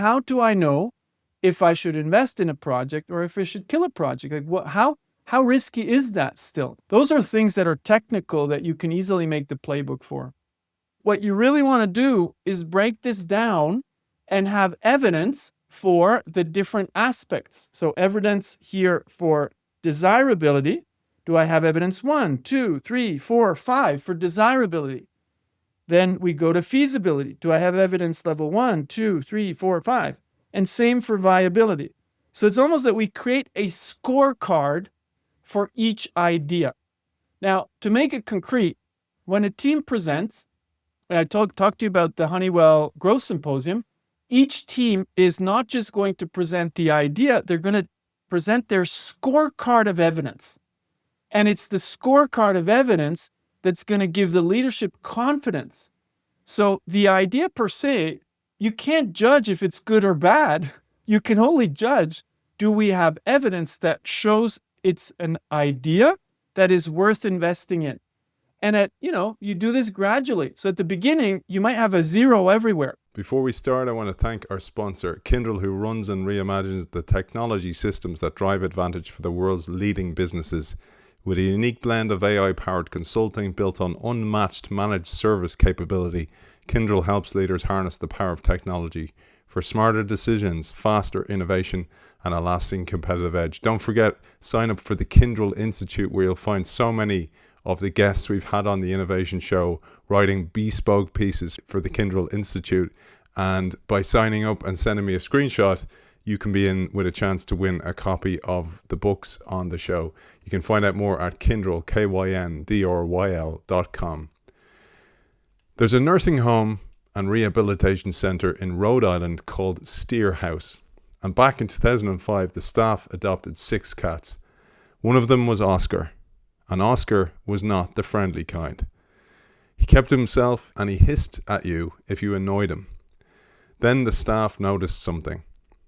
how do I know if I should invest in a project or if I should kill a project? Like how risky is that still? Those are things that are technical that you can easily make the playbook for. What you really want to do is break this down and have evidence for the different aspects. So evidence here for desirability. Do I have evidence 1, 2, 3, 4, 5 for desirability? Then we go to feasibility. Do I have evidence level 1, 2, 3, 4, 5? And same for viability. So it's almost that we create a scorecard for each idea. Now, to make it concrete, when a team presents, and I talked to you about the Honeywell Growth Symposium, each team is not just going to present the idea, they're going to present their scorecard of evidence. And it's the scorecard of evidence that's going to give the leadership confidence. So the idea per se, you can't judge if it's good or bad. You can only judge, do we have evidence that shows it's an idea that is worth investing in? And you do this gradually. So at the beginning, you might have a 0 everywhere. Before we start, I want to thank our sponsor, Kyndryl, who runs and reimagines the technology systems that drive advantage for the world's leading businesses. With a unique blend of AI-powered consulting built on unmatched managed service capability, Kyndryl helps leaders harness the power of technology for smarter decisions, faster innovation, and a lasting competitive edge. Don't forget, sign up for the Kyndryl Institute, where you'll find so many of the guests we've had on the Innovation Show writing bespoke pieces for the Kyndryl Institute. And by signing up and sending me a screenshot, you can be in with a chance to win a copy of the books on the show. You can find out more at Kyndryl, KYNDRYL.com. There's a nursing home and rehabilitation centre in Rhode Island called Steer House. And back in 2005, the staff adopted 6 cats. One of them was Oscar. And Oscar was not the friendly kind. He kept to himself and he hissed at you if you annoyed him. Then the staff noticed something.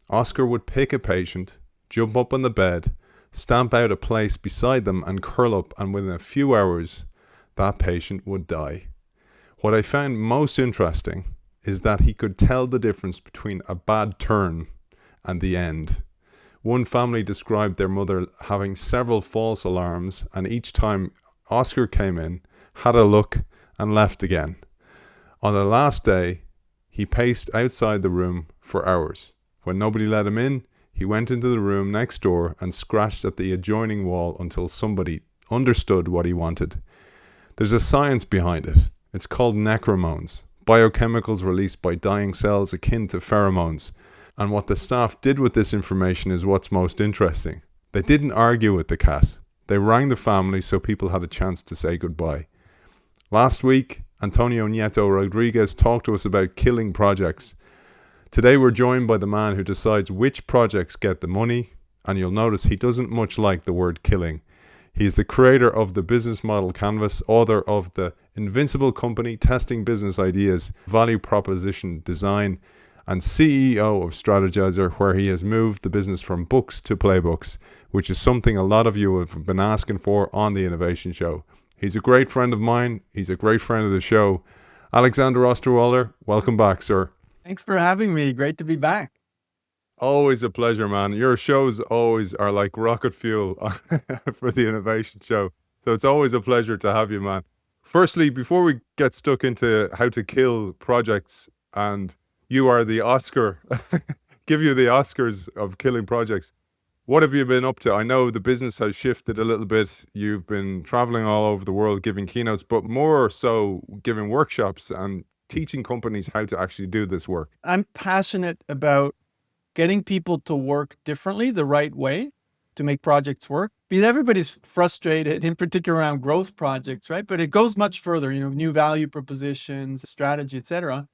Oscar would pick a patient, jump up on the bed, stamp out a place beside them and curl up, and within a few hours, that patient would die. What I found most interesting is that he could tell the difference between a bad turn and the end. One family described their mother having several false alarms, and each time Oscar came in, had a look, and left again. On the last day, he paced outside the room for hours. When nobody let him in, he went into the room next door and scratched at the adjoining wall until somebody understood what he wanted. There's a science behind it. It's called necromones, biochemicals released by dying cells akin to pheromones. And what the staff did with this information is what's most interesting. They didn't argue with the cat. They rang the family so people had a chance to say goodbye. Last week, Antonio Nieto Rodriguez talked to us about killing projects. Today we're joined by the man who decides which projects get the money, and you'll notice he doesn't much like the word killing. He's the creator of the Business Model Canvas, author of the Invincible Company, Testing Business Ideas, Value Proposition Design, and CEO of Strategyzer, where he has moved the business from books to playbooks, which is something a lot of you have been asking for on the Innovation Show. He's a great friend of mine. He's a great friend of the show. Alexander Osterwalder, welcome back, sir. Thanks for having me. Great to be back. Always a pleasure, man. Your shows always are like rocket fuel for the Innovation Show. So it's always a pleasure to have you, man. Firstly, before we get stuck into how to kill projects, and you are the Oscar, give you the Oscars of killing projects, what have you been up to? I know the business has shifted a little bit. You've been traveling all over the world giving keynotes, but more so giving workshops and teaching companies how to actually do this work. I'm passionate about getting people to work differently, the right way to make projects work. Because everybody's frustrated, in particular around growth projects, right? But it goes much further, new value propositions, strategy, etc.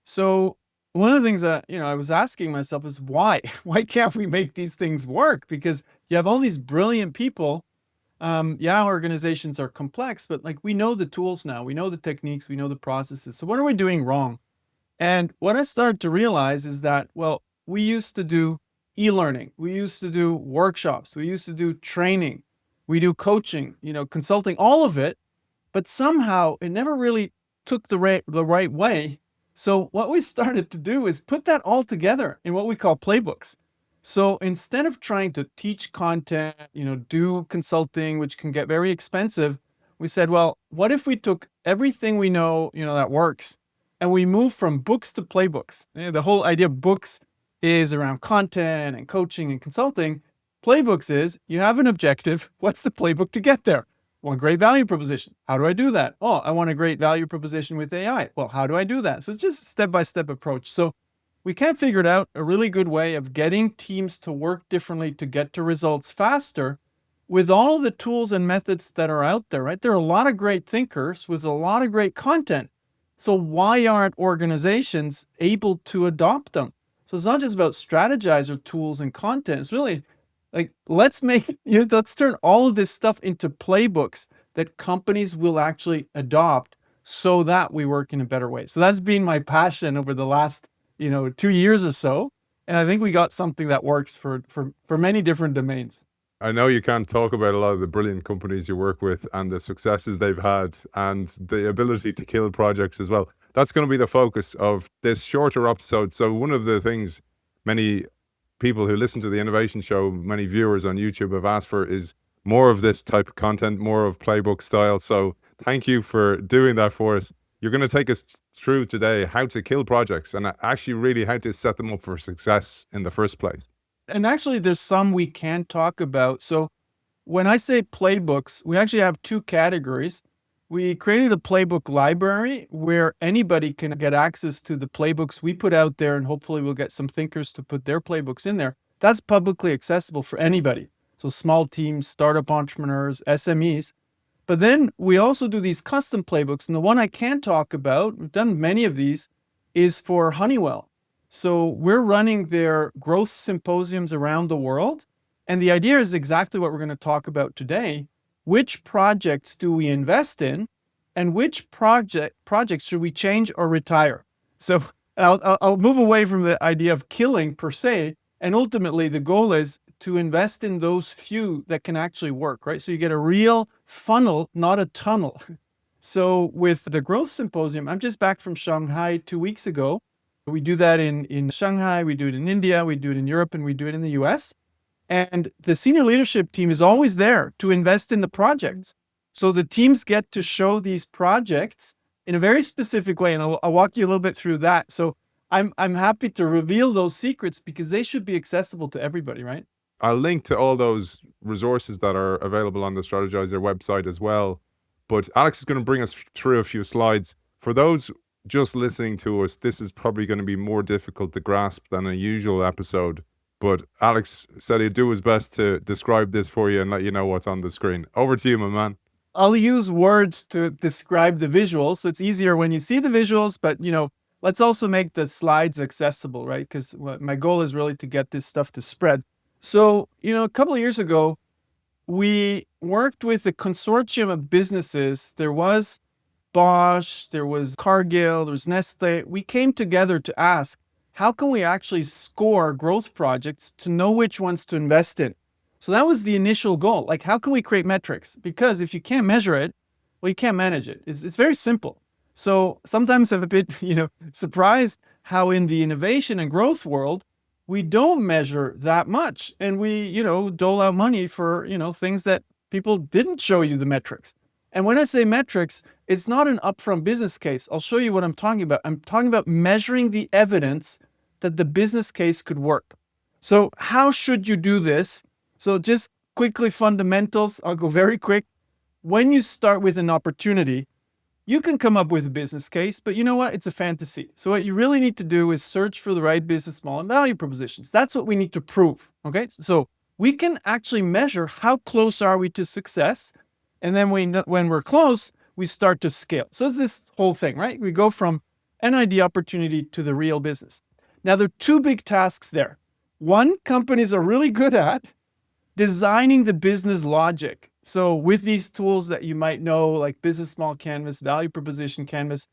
So one of the things that, I was asking myself is why? Why can't we make these things work? Because you have all these brilliant people. Organizations are complex, but we know the tools now, we know the techniques, we know the processes. So what are we doing wrong? And what I started to realize is that, we used to do e-learning, we used to do workshops, we used to do training, we do coaching, consulting, all of it, but somehow it never really took the right way. So what we started to do is put that all together in what we call playbooks. So instead of trying to teach content, do consulting, which can get very expensive, we said, well, what if we took everything we know, that works, and we move from books to playbooks? The whole idea of books is around content and coaching and consulting. Playbooks is you have an objective. What's the playbook to get there? Well, great value proposition. How do I do that? Oh, I want a great value proposition with AI. Well, how do I do that? So it's just a step-by-step approach. So we can't figure it out. A really good way of getting teams to work differently to get to results faster with all of the tools and methods that are out there, right? There are a lot of great thinkers with a lot of great content. So why aren't organizations able to adopt them? So it's not just about Strategyzer tools and content. It's really like, let's turn all of this stuff into playbooks that companies will actually adopt so that we work in a better way. So that's been my passion over the last, 2 years or so. And I think we got something that works for many different domains. I know you can't talk about a lot of the brilliant companies you work with and the successes they've had and the ability to kill projects as well. That's going to be the focus of this shorter episode. So one of the things many people who listen to the Innovation Show, many viewers on YouTube have asked for is more of this type of content, more of playbook style. So thank you for doing that for us. You're going to take us through today how to kill projects and actually really how to set them up for success in the first place. And actually, there's some we can talk about. So when I say playbooks, we actually have two categories. We created a playbook library where anybody can get access to the playbooks we put out there, and hopefully we'll get some thinkers to put their playbooks in there. That's publicly accessible for anybody. So small teams, startup entrepreneurs, SMEs. But then we also do these custom playbooks. And the one I can talk about, we've done many of these, is for Honeywell. So we're running their growth symposiums around the world. And the idea is exactly what we're going to talk about today. Which projects do we invest in, and which projects should we change or retire? So I'll move away from the idea of killing per se, and ultimately the goal is to invest in those few that can actually work, right? So you get a real funnel, not a tunnel. So with the growth symposium, I'm just back from Shanghai 2 weeks ago. We do that in Shanghai, we do it in India, we do it in Europe, and we do it in the US. And the senior leadership team is always there to invest in the projects. So the teams get to show these projects in a very specific way. And I'll walk you a little bit through that. So I'm happy to reveal those secrets because they should be accessible to everybody, right? I'll link to all those resources that are available on the Strategyzer website as well. But Alex is going to bring us through a few slides. For those just listening to us, this is probably going to be more difficult to grasp than a usual episode. But Alex said he'd do his best to describe this for you and let you know what's on the screen. Over to you, my man. I'll use words to describe the visuals. So it's easier when you see the visuals, but let's also make the slides accessible, right? Because my goal is really to get this stuff to spread. So, a couple of years ago, we worked with a consortium of businesses. There was Bosch, there was Cargill, there was Nestle. We came together to ask, how can we actually score growth projects to know which ones to invest in? So that was the initial goal. Like, how can we create metrics? Because if you can't measure it, well, you can't manage it. It's very simple. So sometimes I'm a bit, surprised how in the innovation and growth world, we don't measure that much. And we, dole out money for, things that people didn't show you the metrics. And when I say metrics, it's not an upfront business case. I'll show you what I'm talking about. I'm talking about measuring the evidence that the business case could work. So how should you do this? So just quickly fundamentals. I'll go very quick. When you start with an opportunity, you can come up with a business case, but you know what? It's a fantasy. So what you really need to do is search for the right business model and value propositions. That's what we need to prove, okay? So we can actually measure how close are we to success. And then when we're close, we start to scale. So it's this whole thing, right? We go from an idea opportunity to the real business. Now, there are two big tasks there. One, companies are really good at designing the business logic. So with these tools that you might know, like business model canvas, value proposition canvas,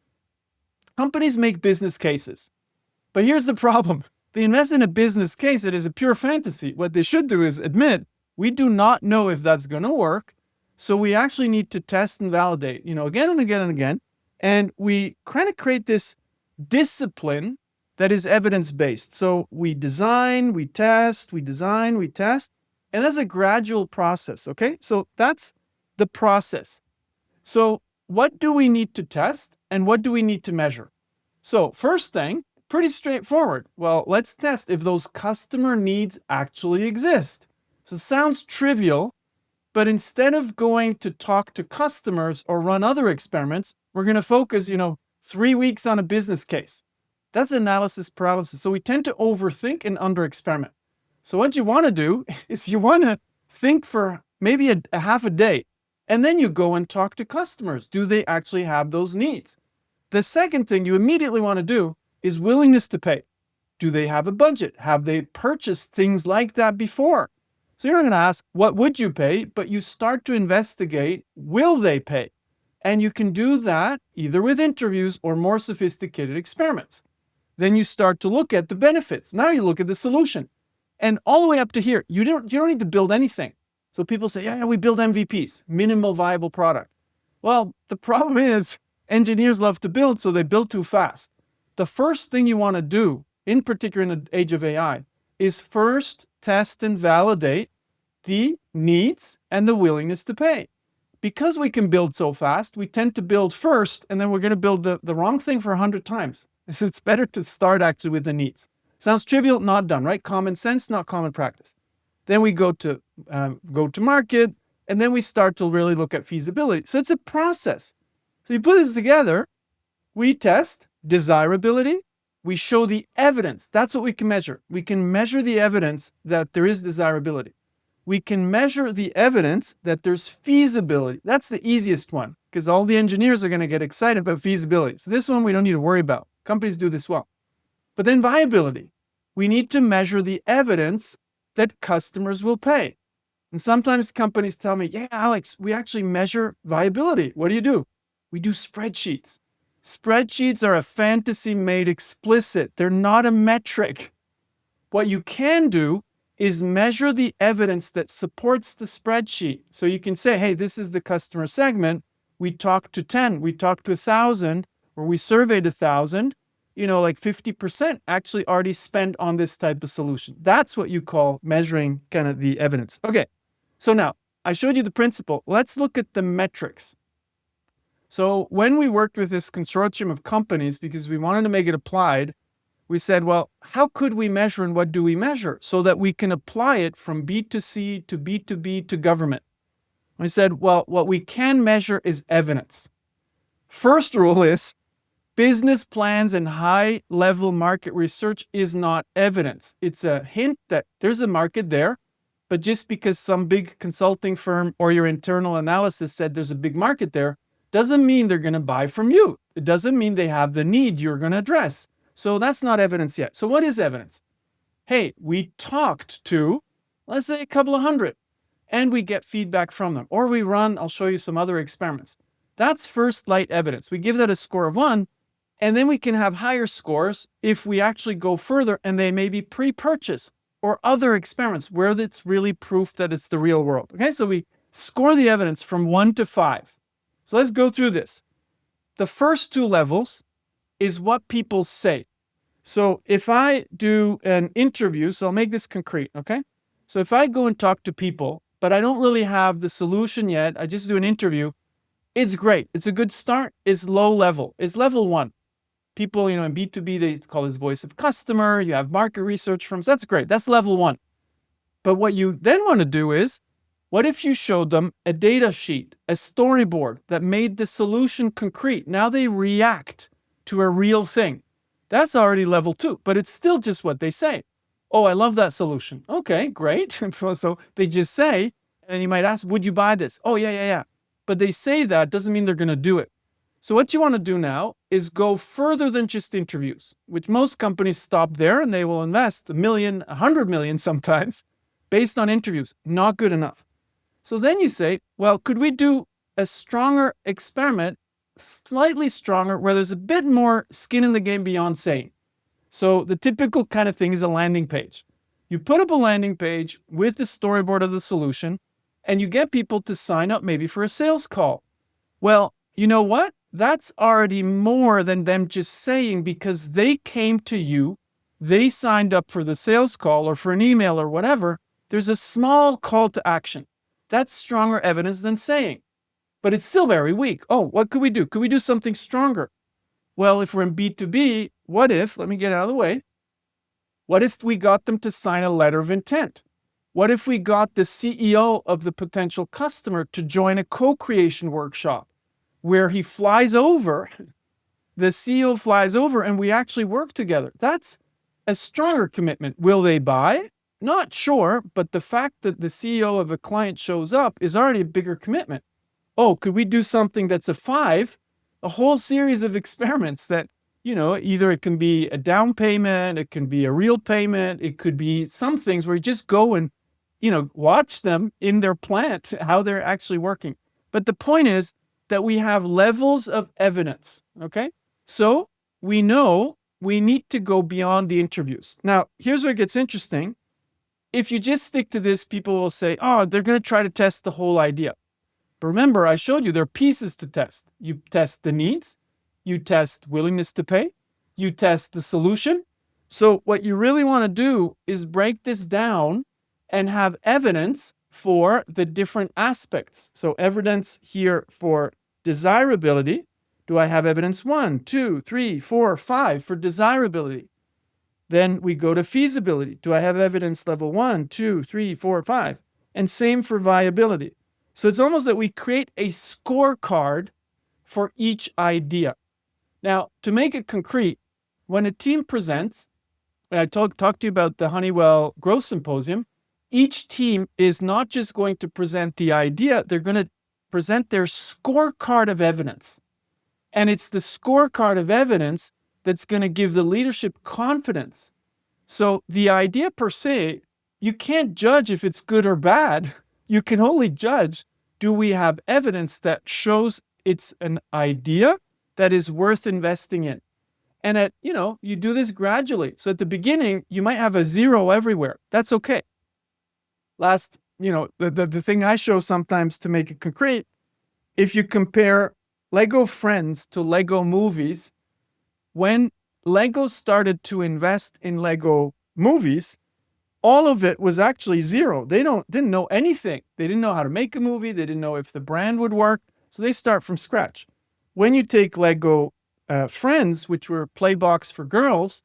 companies make business cases. But here's the problem. They invest in a business case that is a pure fantasy. What they should do is admit, we do not know if that's going to work. So we actually need to test and validate, again and again and again. And we kind of create this discipline that is evidence-based. So we design, we test, we design, we test, and that's a gradual process, okay? So that's the process. So what do we need to test and what do we need to measure? So first thing, pretty straightforward. Well, let's test if those customer needs actually exist. So it sounds trivial, but instead of going to talk to customers or run other experiments, we're going to focus, 3 weeks on a business case. That's analysis paralysis. So we tend to overthink and under-experiment. So what you want to do is you want to think for maybe a half a day, and then you go and talk to customers. Do they actually have those needs? The second thing you immediately want to do is willingness to pay. Do they have a budget? Have they purchased things like that before? So you're not going to ask, what would you pay? But you start to investigate, will they pay? And you can do that either with interviews or more sophisticated experiments. Then you start to look at the benefits. Now you look at the solution. And all the way up to here, you don't need to build anything. So people say, yeah, we build MVPs, minimal viable product. Well, the problem is engineers love to build, so they build too fast. The first thing you want to do, in particular in the age of AI, is first test and validate the needs and the willingness to pay. Because we can build so fast, we tend to build first, and then we're going to build the wrong thing for 100 times. So it's better to start actually with the needs. Sounds trivial, not done, right? Common sense, not common practice. Then we go to market, and then we start to really look at feasibility. So it's a process. So you put this together, we test desirability, we show the evidence. That's what we can measure. We can measure the evidence that there is desirability. We can measure the evidence that there's feasibility. That's the easiest one, because all the engineers are going to get excited about feasibility. So this one we don't need to worry about. Companies do this well. But then viability. We need to measure the evidence that customers will pay. And sometimes companies tell me, yeah, Alex, we actually measure viability. What do? We do spreadsheets. Spreadsheets are a fantasy made explicit. They're not a metric. What you can do is measure the evidence that supports the spreadsheet. So you can say, hey, this is the customer segment. We talked to 10, we talked to 1,000, or we surveyed 1,000. Like 50% actually already spent on this type of solution. That's what you call measuring kind of the evidence. Okay, so now I showed you the principle. Let's look at the metrics. So when we worked with this consortium of companies, because we wanted to make it applied, we said, well, how could we measure and what do we measure so that we can apply it from B2C to B2B to government? We said, well, what we can measure is evidence. First rule is, business plans and high-level market research is not evidence. It's a hint that there's a market there, but just because some big consulting firm or your internal analysis said there's a big market there, doesn't mean they're going to buy from you. It doesn't mean they have the need you're going to address. So that's not evidence yet. So what is evidence? Hey, we talked to, let's say, a couple of hundred, and we get feedback from them. Or we run, I'll show you some other experiments. That's first light evidence. We give that a score of 1. And then we can have higher scores if we actually go further and they may be pre-purchase or other experiments where it's really proof that it's the real world. Okay, so we score the evidence from 1 to 5. So let's go through this. The first 2 levels is what people say. So if I do an interview, so I'll make this concrete, okay? So if I go and talk to people, but I don't really have the solution yet, I just do an interview, it's great. It's a good start. It's low level. It's level 1. People, in B2B, they call this voice of customer. You have market research firms. That's great. That's level 1. But what you then want to do is, what if you showed them a data sheet, a storyboard that made the solution concrete? Now they react to a real thing. That's already level 2, but it's still just what they say. Oh, I love that solution. Okay, great. So they just say, and you might ask, would you buy this? Oh, yeah. But they say that doesn't mean they're going to do it. So what you want to do now is go further than just interviews, which most companies stop there and they will invest $1 million, $100 million sometimes based on interviews. Not good enough. So then you say, well, could we do a stronger experiment, slightly stronger, where there's a bit more skin in the game beyond saying? So the typical kind of thing is a landing page. You put up a landing page with the storyboard of the solution and you get people to sign up maybe for a sales call. Well, you know what? that's already more than them just saying, because they came to you, they signed up for the sales call or for an email or whatever. There's a small call to action. That's stronger evidence than saying, but it's still very weak. Oh, what could we do? Could we do something stronger? Well, if we're in B2B, what if, let me get out of the way, what if we got them to sign a letter of intent? What if we got the CEO of the potential customer to join a co-creation workshop where he flies over, the CEO flies over, and we actually work together? That's a stronger commitment. Will they buy? Not sure, but the fact that the CEO of a client shows up is already a bigger commitment. Oh, could we do something that's a 5? A whole series of experiments that, either it can be a down payment, it can be a real payment, it could be some things where you just go and, watch them in their plant, how they're actually working. But the point is that we have levels of evidence, okay? So we know we need to go beyond the interviews. Now, here's where it gets interesting. If you just stick to this, people will say, oh, they're going to try to test the whole idea. But remember, I showed you there are pieces to test. You test the needs, you test willingness to pay, you test the solution. So what you really want to do is break this down and have evidence for the different aspects. So evidence here for desirability. Do I have evidence 1, 2, 3, 4, 5 for desirability? Then we go to feasibility. Do I have evidence level 1, 2, 3, 4, 5? And same for viability. So it's almost that we create a scorecard for each idea. Now, to make it concrete, when a team presents, and I talked to you about the Honeywell Growth Symposium, each team is not just going to present the idea, they're going to present their scorecard of evidence. And it's the scorecard of evidence that's going to give the leadership confidence. So the idea per se, you can't judge if it's good or bad. You can only judge, do we have evidence that shows it's an idea that is worth investing in? And you do this gradually. So at the beginning, you might have a 0 everywhere. That's okay. The thing I show sometimes to make it concrete, if you compare Lego Friends to Lego movies, when Lego started to invest in Lego movies, all of it was actually 0. They didn't know anything. They didn't know how to make a movie. They didn't know if the brand would work. So they start from scratch. When you take Lego Friends, which were Playbooks for girls,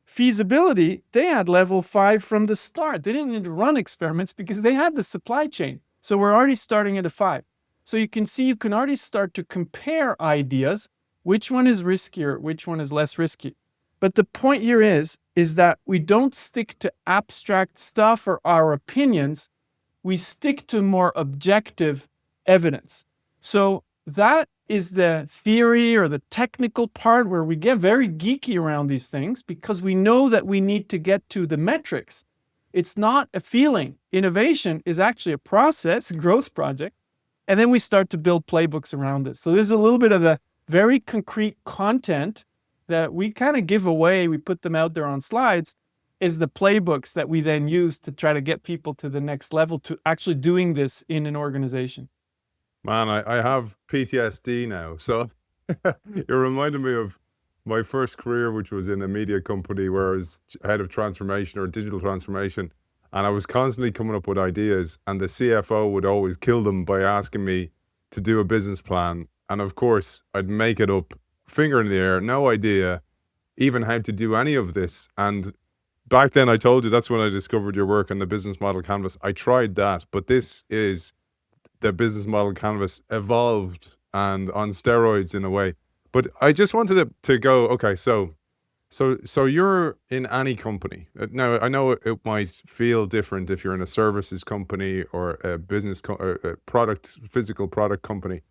feasibility, they had level 5 from the start. They didn't need to run experiments because they had the supply chain. So we're already starting at a 5. So you can see you can already start to compare ideas. Which one is riskier? Which one is less risky? But the point here is that we don't stick to abstract stuff or our opinions. We stick to more objective evidence. So that is the theory or the technical part where we get very geeky around these things because we know that we need to get to the metrics. It's not a feeling. Innovation is actually a process, a growth project. And then we start to build playbooks around this. So there's a little bit of the very concrete content that we kind of give away. We put them out there on slides, is the playbooks that we then use to try to get people to the next level to actually doing this in an organization. Man, I have PTSD now. So you're reminding me of my first career, which was in a media company where I was head of transformation or digital transformation. And I was constantly coming up with ideas. And the CFO would always kill them by asking me to do a business plan. And of course, I'd make it up, finger in the air, no idea even how to do any of this. And back then, I told you, that's when I discovered your work on the business model canvas. I tried that, but this is the business model canvas evolved and on steroids in a way. But I just wanted to go, okay, so you're in any company. Now, I know it might feel different if you're in a services company or a business or a physical product company.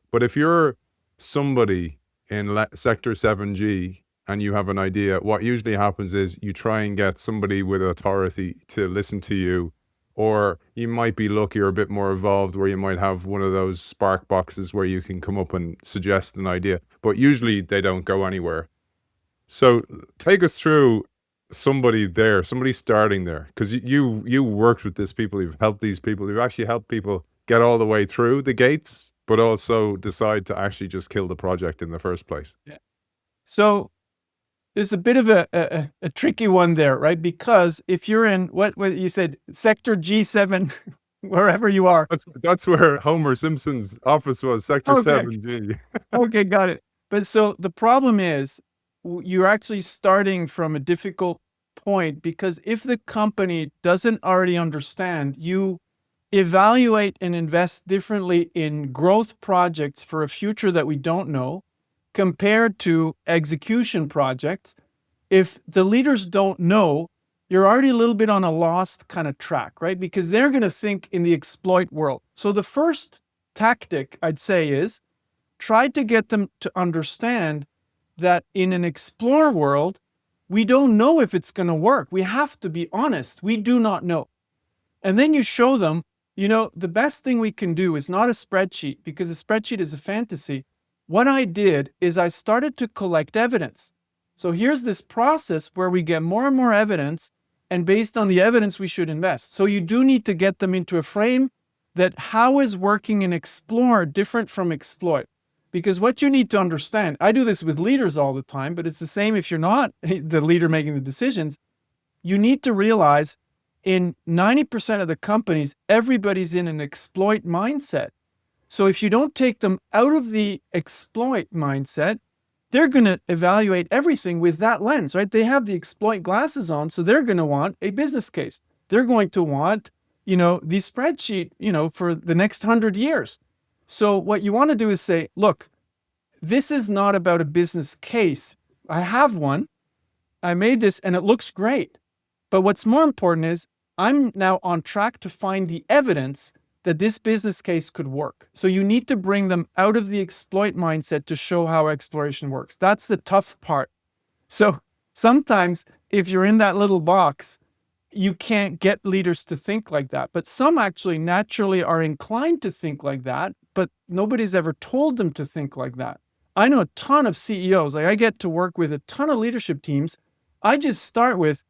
But if you're somebody in Sector 7G and you have an idea, what usually happens is you try and get somebody with authority to listen to you. Or you might be lucky or a bit more evolved where you might have one of those spark boxes where you can come up and suggest an idea. But usually they don't go anywhere. So take us through somebody starting there. Because you worked with these people, you've helped these people, you've actually helped people get all the way through the gates but also decide to actually just kill the project in the first place. Yeah. So there's a bit of a tricky one there, right? Because if you're in what you said, sector G7, wherever you are. That's where Homer Simpson's office was, sector Okay. 7G. Okay, got it. But so the problem is you're actually starting from a difficult point, because if the company doesn't already understand, you evaluate and invest differently in growth projects for a future that we don't know compared to execution projects. If the leaders don't know, you're already a little bit on a lost kind of track, right? Because they're going to think in the exploit world. So the first tactic I'd say is try to get them to understand that in an explore world, we don't know if it's going to work. We have to be honest. We do not know. And then you show them, the best thing we can do is not a spreadsheet, because a spreadsheet is a fantasy. What I did is I started to collect evidence. So here's this process where we get more and more evidence, and based on the evidence, we should invest. So you do need to get them into a frame that how is working in explore different from exploit? Because what you need to understand, I do this with leaders all the time, but it's the same if you're not the leader making the decisions. You need to realize in 90% of the companies, everybody's in an exploit mindset. So if you don't take them out of the exploit mindset, they're going to evaluate everything with that lens, right? They have the exploit glasses on, so they're going to want a business case. They're going to want, the spreadsheet, for the next 100 years. So what you want to do is say, look, this is not about a business case. I have one. I made this and it looks great. But what's more important is I'm now on track to find the evidence that this business case could work. So you need to bring them out of the exploit mindset to show how exploration works. That's the tough part. So sometimes if you're in that little box, you can't get leaders to think like that. But some actually naturally are inclined to think like that, but nobody's ever told them to think like that. I know a ton of CEOs, I get to work with a ton of leadership teams. I just start with,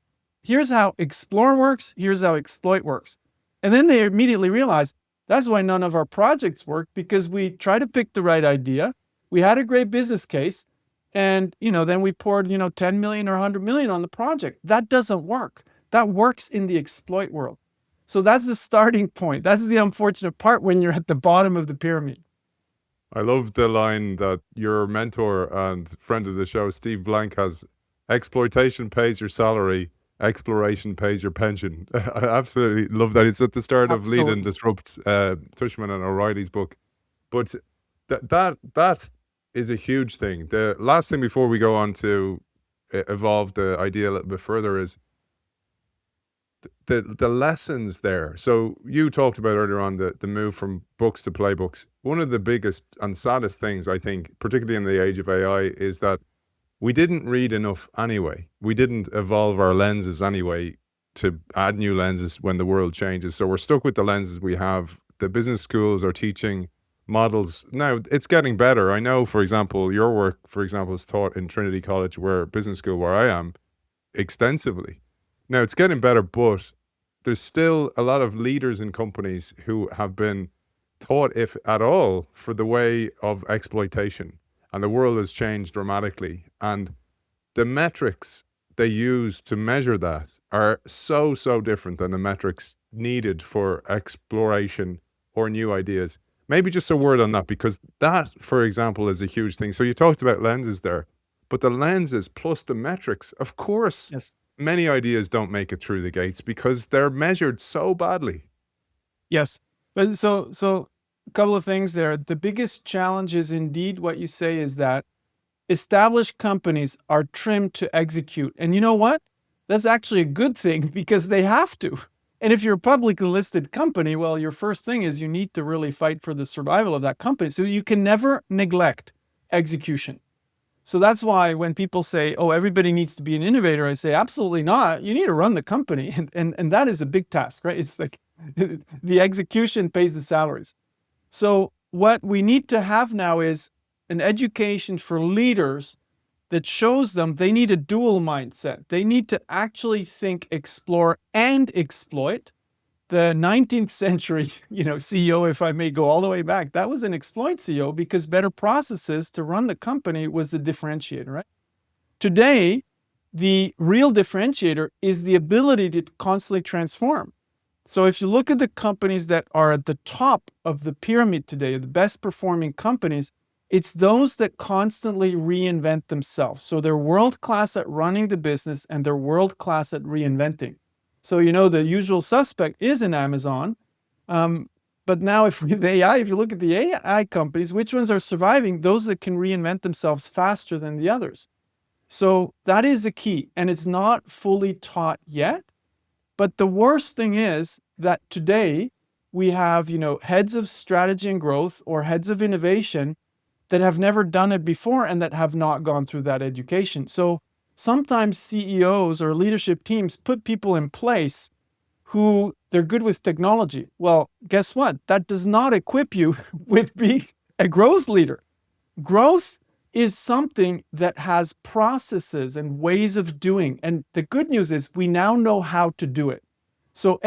here's how explore works, here's how exploit works. And then they immediately realize that's why none of our projects work, because we try to pick the right idea. We had a great business case, and then we poured 10 million or 100 million on the project. That doesn't work. That works in the exploit world. So that's the starting point. That's the unfortunate part when you're at the bottom of the pyramid. I love the line that your mentor and friend of the show, Steve Blank, has: exploitation pays your salary, exploration pays your pension. I absolutely love that. It's at the start of Lead and Disrupt, Tushman and O'Reilly's book. But that is a huge thing. The last thing before we go on to evolve the idea a little bit further is the lessons there. So you talked about earlier on the move from books to playbooks. One of the biggest and saddest things, I think, particularly in the age of AI, is that we didn't read enough anyway. We didn't evolve our lenses anyway to add new lenses when the world changes. So we're stuck with the lenses we have. The business schools are teaching models. Now, it's getting better. I know, for example, your work, for example, is taught in Trinity College, business school where I am, extensively. Now, it's getting better, but there's still a lot of leaders in companies who have been taught, if at all, for the way of exploitation. And the world has changed dramatically. And the metrics they use to measure that are so different than the metrics needed for exploration or new ideas. Maybe just a word on that, because that, for example, is a huge thing. So you talked about lenses there, but the lenses plus the metrics, of course, yes, many ideas don't make it through the gates because they're measured so badly. Yes. But so a couple of things there. The biggest challenge is indeed what you say, is that established companies are trimmed to execute. And you know what? That's actually a good thing, because they have to. And if you're a publicly listed company, well, your first thing is you need to really fight for the survival of that company. So you can never neglect execution. So that's why when people say, oh, everybody needs to be an innovator, I say, absolutely not. You need to run the company. And that is a big task, right? It's like the execution pays the salaries. So what we need to have now is an education for leaders that shows them they need a dual mindset. They need to actually think explore and exploit. the 19th century, CEO, if I may go all the way back, that was an exploit CEO because better processes to run the company was the differentiator, right? Today, the real differentiator is the ability to constantly transform. So if you look at the companies that are at the top of the pyramid today, the best performing companies, it's those that constantly reinvent themselves. So they're world-class at running the business and they're world-class at reinventing. So, the usual suspect is in Amazon. But now with AI, if you look at the AI companies, which ones are surviving? Those that can reinvent themselves faster than the others. So that is the key. And it's not fully taught yet. But the worst thing is that today we have, heads of strategy and growth or heads of innovation that have never done it before and that have not gone through that education. So sometimes CEOs or leadership teams put people in place who they're good with technology. Well, guess what? That does not equip you with being a growth leader. Growth is something that has processes and ways of doing. And the good news is we now know how to do it. So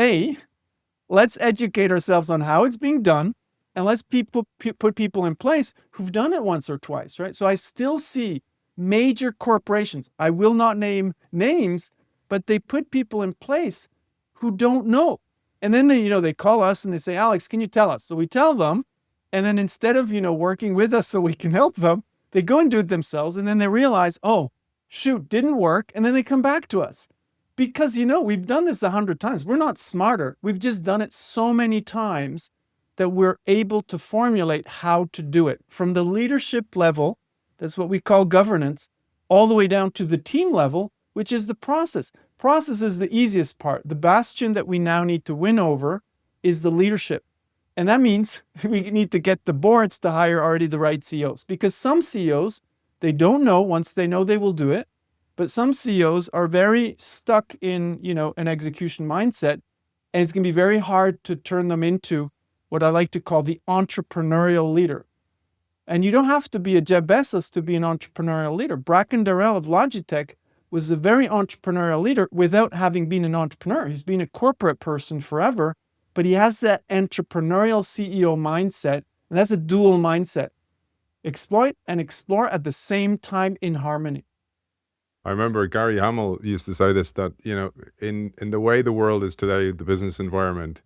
let's educate ourselves on how it's being done. And let's put people in place who've done it once or twice, right? So I still see major corporations, I will not name names, but they put people in place who don't know. And then they call us and they say, Alex, can you tell us? So we tell them. And then instead of, working with us so we can help them, they go and do it themselves. And then they realize, oh, shoot, didn't work. And then they come back to us because, we've done this 100 times. We're not smarter. We've just done it so many times that we're able to formulate how to do it from the leadership level. That's what we call governance, all the way down to the team level, which is the process. Process is the easiest part. The bastion that we now need to win over is the leadership. And that means we need to get the boards to hire already the right CEOs, because some CEOs, they don't know once they know they will do it. But some CEOs are very stuck in, an execution mindset, and it's going to be very hard to turn them into what I like to call the entrepreneurial leader. And you don't have to be a Jeff Bezos to be an entrepreneurial leader. Bracken Darrell of Logitech was a very entrepreneurial leader without having been an entrepreneur. He's been a corporate person forever, but he has that entrepreneurial CEO mindset, and that's a dual mindset. Exploit and explore at the same time in harmony. I remember Gary Hamel used to say this, that, in the way the world is today, the business environment,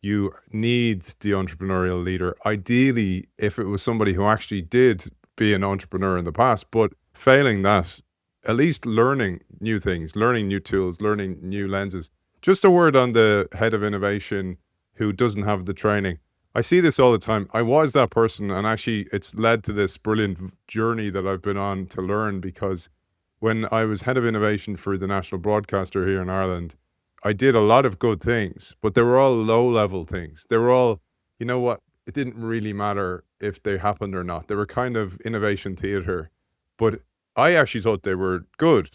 you need the entrepreneurial leader. Ideally, if it was somebody who actually did be an entrepreneur in the past, but failing that, at least learning new things, learning new tools, learning new lenses. Just a word on the head of innovation who doesn't have the training. I see this all the time. I was that person, and actually it's led to this brilliant journey that I've been on to learn, because when I was head of innovation for the national broadcaster here in Ireland, I did a lot of good things, but they were all low-level things. They were all, it didn't really matter if they happened or not. They were kind of innovation theater, but I actually thought they were good.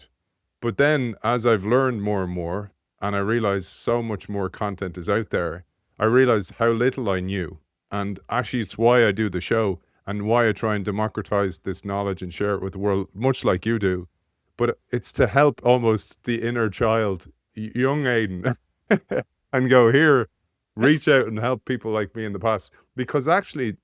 But then as I've learned more and more, and I realized so much more content is out there, I realized how little I knew. And actually it's why I do the show and why I try and democratize this knowledge and share it with the world, much like you do. But it's to help almost the inner child, young Aidan, and go, here, reach out and help people like me in the past, because actually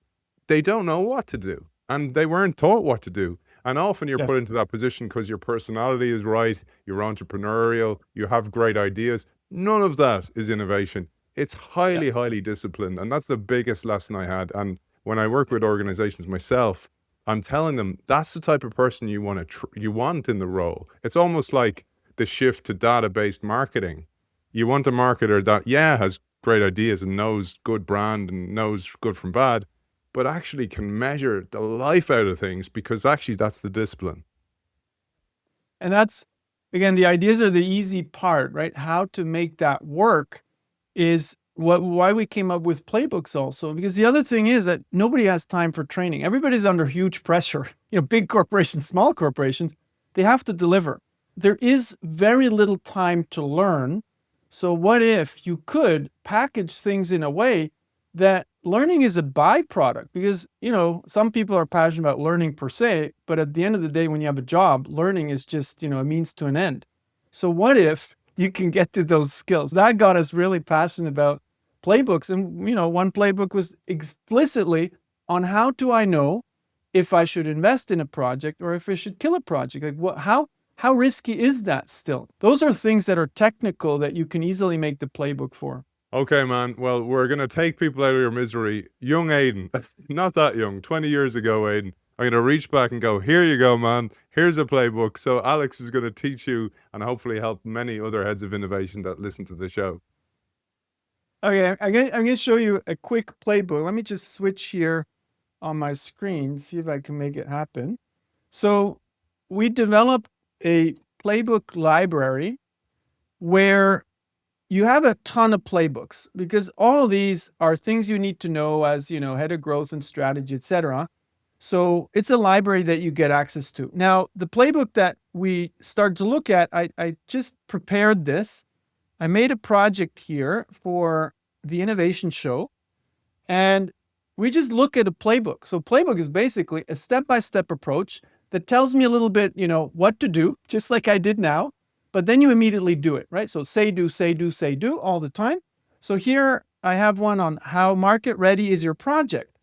they don't know what to do and they weren't taught what to do. And often you're put into that position because your personality is right, you're entrepreneurial, you have great ideas. None of that is innovation. It's highly, highly disciplined. And that's the biggest lesson I had. And when I work with organizations myself, I'm telling them that's the type of person you want you want in the role. It's almost like the shift to data-based marketing. You want a marketer that, has great ideas and knows good brand and knows good from bad, but actually can measure the life out of things, because actually that's the discipline. And that's, again, the ideas are the easy part, right? How to make that work is why we came up with Playbooks also, because the other thing is that nobody has time for training. Everybody's under huge pressure. Big corporations, small corporations, they have to deliver. There is very little time to learn. So what if you could package things in a way that learning is a byproduct? Because, some people are passionate about learning per se, but at the end of the day, when you have a job, learning is just, a means to an end. So what if you can get to those skills? That got us really passionate about playbooks. And, one playbook was explicitly on how do I know if I should invest in a project or if I should kill a project. Like how risky is that still? Those are things that are technical that you can easily make the playbook for. Okay, man. Well, we're going to take people out of your misery. Young Aidan, not that young, 20 years ago, Aidan. I'm going to reach back and go, here you go, man. Here's a playbook. So Alex is going to teach you and hopefully help many other heads of innovation that listen to the show. Okay, I'm going to show you a quick playbook. Let me just switch here on my screen, see if I can make it happen. So we developed a playbook library where you have a ton of playbooks, because all of these are things you need to know as, head of growth and strategy, etc. So it's a library that you get access to. Now, the playbook that we started to look at, I just prepared this. I made a project here for the innovation show, and we just look at a playbook. So playbook is basically a step-by-step approach that tells me a little bit, what to do, just like I did now, but then you immediately do it, right? So say, do, say, do, say, do all the time. So here I have one on how market ready is your project.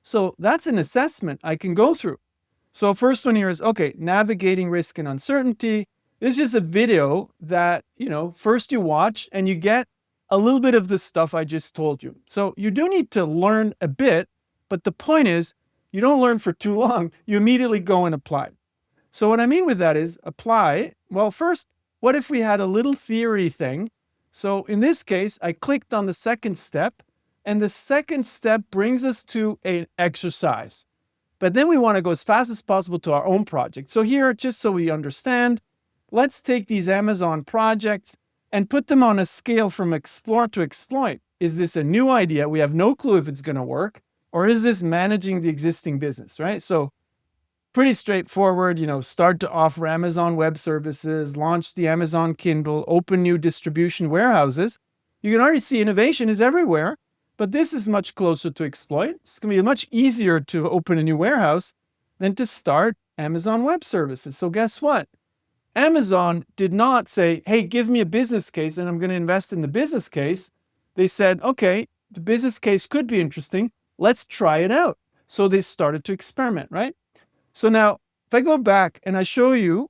So that's an assessment I can go through. So first one here is, okay, navigating risk and uncertainty. This is a video that, first you watch and you get a little bit of the stuff I just told you. So you do need to learn a bit, but the point is you don't learn for too long. You immediately go and apply. So what I mean with that is apply. Well, first, what if we had a little theory thing? So in this case, I clicked on the second step, and the second step brings us to an exercise. But then we want to go as fast as possible to our own project. So here, just so we understand, let's take these Amazon projects and put them on a scale from explore to exploit. Is this a new idea? We have no clue if it's going to work. Or is this managing the existing business, right? So pretty straightforward, start to offer Amazon Web Services, launch the Amazon Kindle, open new distribution warehouses. You can already see innovation is everywhere, but this is much closer to exploit. It's going to be much easier to open a new warehouse than to start Amazon Web Services. So guess what? Amazon did not say, hey, give me a business case and I'm going to invest in the business case. They said, okay, the business case could be interesting. Let's try it out. So they started to experiment, right? So now, if I go back and I show you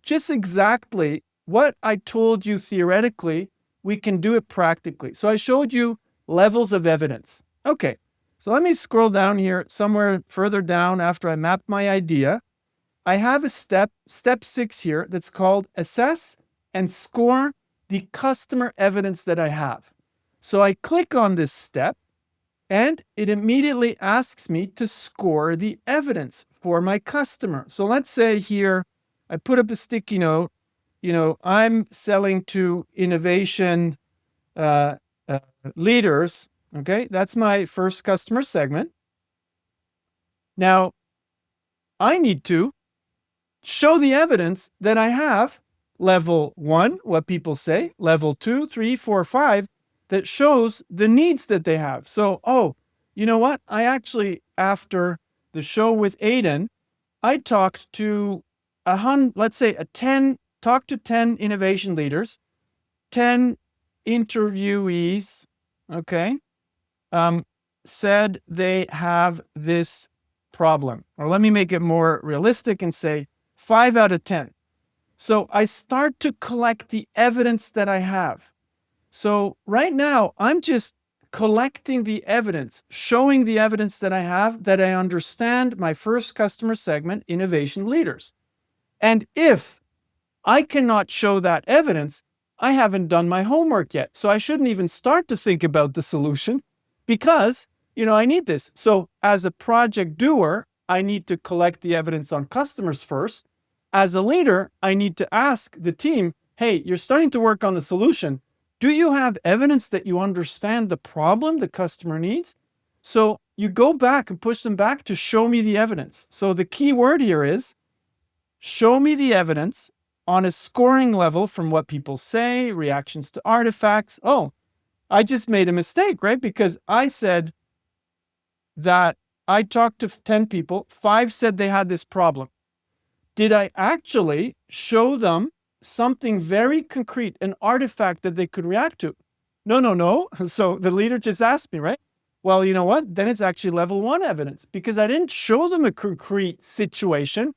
just exactly what I told you theoretically, we can do it practically. So I showed you levels of evidence. Okay, so let me scroll down here somewhere further down after I map my idea. I have a step 6 here that's called assess and score the customer evidence that I have. So I click on this step, and it immediately asks me to score the evidence for my customer. So let's say here, I put up a sticky note, I'm selling to innovation leaders. Okay, that's my first customer segment. Now, I need to show the evidence that I have level 1, what people say, level 2, 3, 4, 5, that shows the needs that they have. So, you know what? I actually, after the show with Aidan, I talked to 10 innovation leaders, 10 interviewees, okay, said they have this problem. Or let me make it more realistic and say 5 out of 10. So I start to collect the evidence that I have. So right now, I'm just collecting the evidence, showing the evidence that I have, that I understand my first customer segment, innovation leaders. And if I cannot show that evidence, I haven't done my homework yet. So I shouldn't even start to think about the solution because, I need this. So as a project doer, I need to collect the evidence on customers first. As a leader, I need to ask the team, hey, you're starting to work on the solution. Do you have evidence that you understand the problem the customer needs? So you go back and push them back to show me the evidence. So the key word here is show me the evidence on a scoring level from what people say, reactions to artifacts. Oh, I just made a mistake, right? Because I said that I talked to 10 people, 5 said they had this problem. Did I actually show them something very concrete, an artifact that they could react to? No. So the leader just asked me, right? Well, you know what? Then it's actually level 1 evidence because I didn't show them a concrete situation.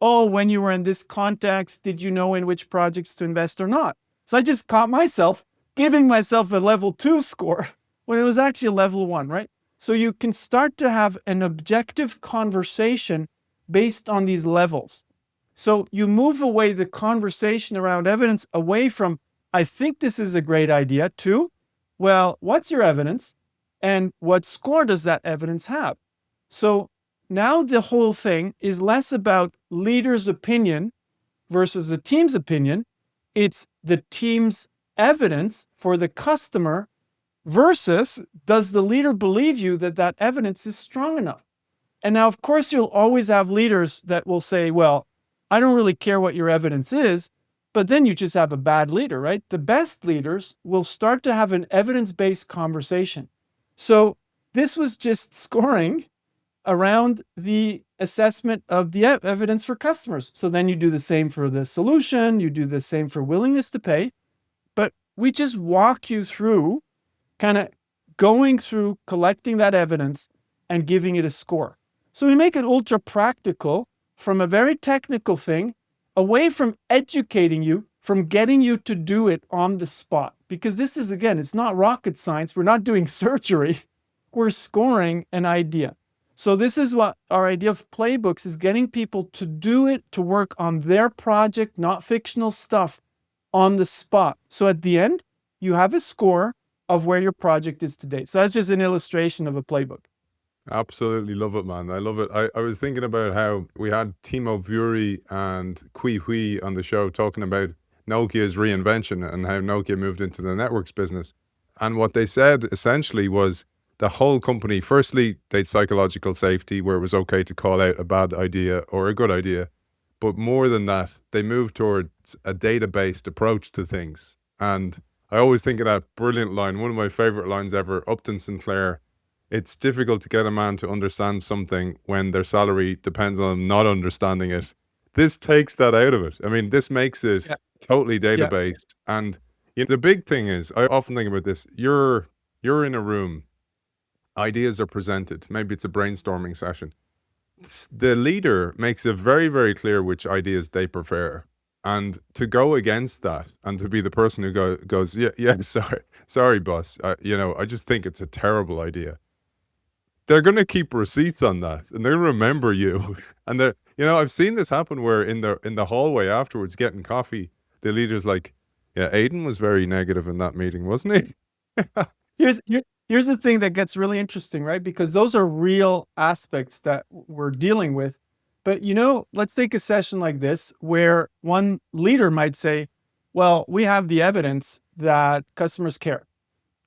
Oh, when you were in this context, did you know in which projects to invest or not? So I just caught myself giving myself a level 2 score when it was actually a level 1, right? So you can start to have an objective conversation based on these levels. So you move away the conversation around evidence away from, I think this is a great idea, to, well, what's your evidence? And what score does that evidence have? So now the whole thing is less about leader's opinion versus the team's opinion. It's the team's evidence for the customer versus does the leader believe you that that evidence is strong enough? And now, of course, you'll always have leaders that will say, well, I don't really care what your evidence is, but then you just have a bad leader, right? The best leaders will start to have an evidence-based conversation. So this was just scoring around the assessment of the evidence for customers. So then you do the same for the solution, you do the same for willingness to pay, but we just walk you through kind of going through collecting that evidence and giving it a score. So we make it ultra practical from a very technical thing away from educating you, from getting you to do it on the spot. Because this is, again, it's not rocket science. We're not doing surgery. We're scoring an idea. So this is what our idea of Playbooks is, getting people to do it, to work on their project, not fictional stuff, on the spot. So at the end, you have a score of where your project is today. So that's just an illustration of a playbook. Absolutely love it, man. I love it. I was thinking about how we had Timo Vuori and Kui Hui on the show talking about Nokia's reinvention and how Nokia moved into the networks business. And what they said essentially was the whole company, firstly, they'd psychological safety where it was okay to call out a bad idea or a good idea. But more than that, they moved towards a data-based approach to things. And I always think of that brilliant line, one of my favorite lines ever, Upton Sinclair. It's difficult to get a man to understand something when their salary depends on them not understanding it. This takes that out of it. I mean, this makes it totally data-based. And the big thing is, I often think about this, you're in a room, ideas are presented, maybe it's a brainstorming session. The leader makes it very, very clear which ideas they prefer. And to go against that and to be the person who goes, sorry, boss, I just think it's a terrible idea. They're going to keep receipts on that and they're going to remember you. And I've seen this happen where in the hallway afterwards getting coffee, the leader's like, yeah, Aidan was very negative in that meeting, wasn't he? Here's the thing that gets really interesting, right? Because those are real aspects that we're dealing with. But, let's take a session like this where one leader might say, well, we have the evidence that customers care.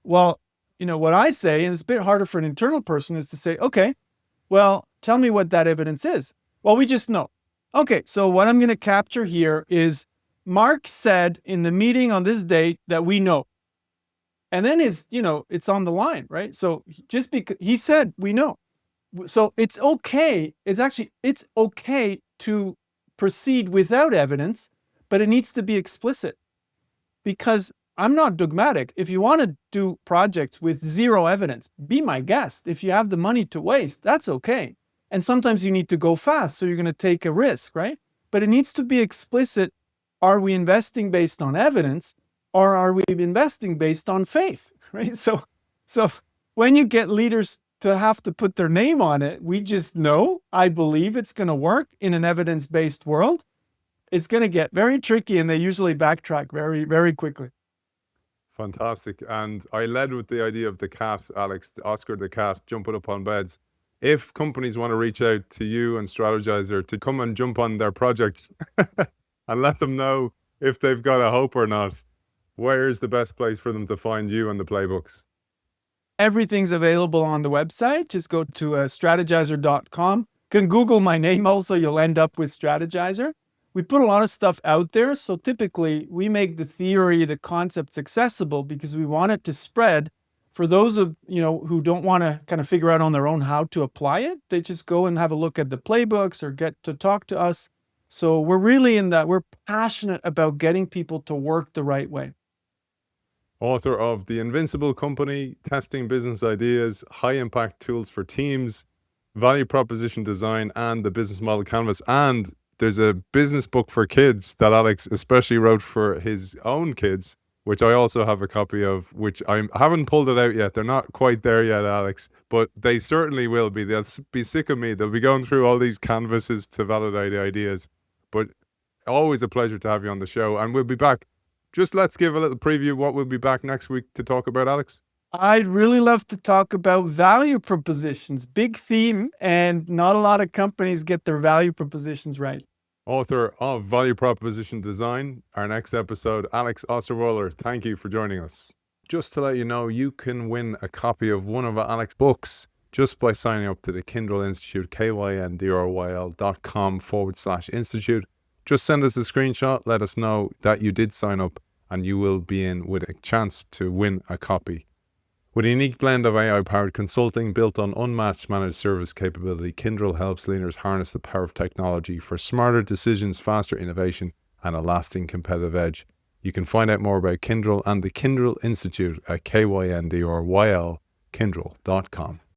Well, what I say, and it's a bit harder for an internal person, is to say, okay, well, tell me what that evidence is. Well, we just know. Okay, so what I'm going to capture here is Mark said in the meeting on this date that we know. And then it's on the line, right? So just because he said we know. So it's okay. It's okay to proceed without evidence, but it needs to be explicit. Because I'm not dogmatic. If you want to do projects with zero evidence, be my guest. If you have the money to waste, that's okay. And sometimes you need to go fast, so you're going to take a risk, right? But it needs to be explicit. Are we investing based on evidence, or are we investing based on faith, right? So when you get leaders to have to put their name on it, we just know, I believe it's going to work in an evidence-based world. It's going to get very tricky, and they usually backtrack very, very quickly. Fantastic. And I led with the idea of the cat, Alex, Oscar the cat, jumping up on beds. If companies want to reach out to you and Strategyzer to come and jump on their projects and let them know if they've got a hope or not, where's the best place for them to find you and the playbooks? Everything's available on the website. Just go to strategyzer.com. You can Google my name also. You'll end up with Strategyzer. We put a lot of stuff out there. So typically we make the theory, the concepts accessible because we want it to spread. For those of, who don't want to kind of figure out on their own how to apply it, they just go and have a look at the playbooks or get to talk to us. So we're really we're passionate about getting people to work the right way. Author of The Invincible Company, Testing Business Ideas, High Impact Tools for Teams, Value Proposition Design, and the Business Model Canvas. And there's a business book for kids that Alex especially wrote for his own kids, which I also have a copy of, which I haven't pulled it out yet. They're not quite there yet, Alex, but they certainly will be. They'll be sick of me. They'll be going through all these canvases to validate ideas. But always a pleasure to have you on the show, and we'll be back. Just let's give a little preview what we'll be back next week to talk about, Alex. I'd really love to talk about value propositions. Big theme, and not a lot of companies get their value propositions right. Author of Value Proposition Design, our next episode, Alex Osterwalder. Thank you for joining us. Just to let you know, you can win a copy of one of Alex's books just by signing up to the Kindle Institute, kyndryl.com/institute. Just send us a screenshot, let us know that you did sign up, and you will be in with a chance to win a copy. With a unique blend of AI-powered consulting built on unmatched managed service capability, Kyndryl helps leaders harness the power of technology for smarter decisions, faster innovation, and a lasting competitive edge. You can find out more about Kyndryl and the Kyndryl Institute at kyndryl.com.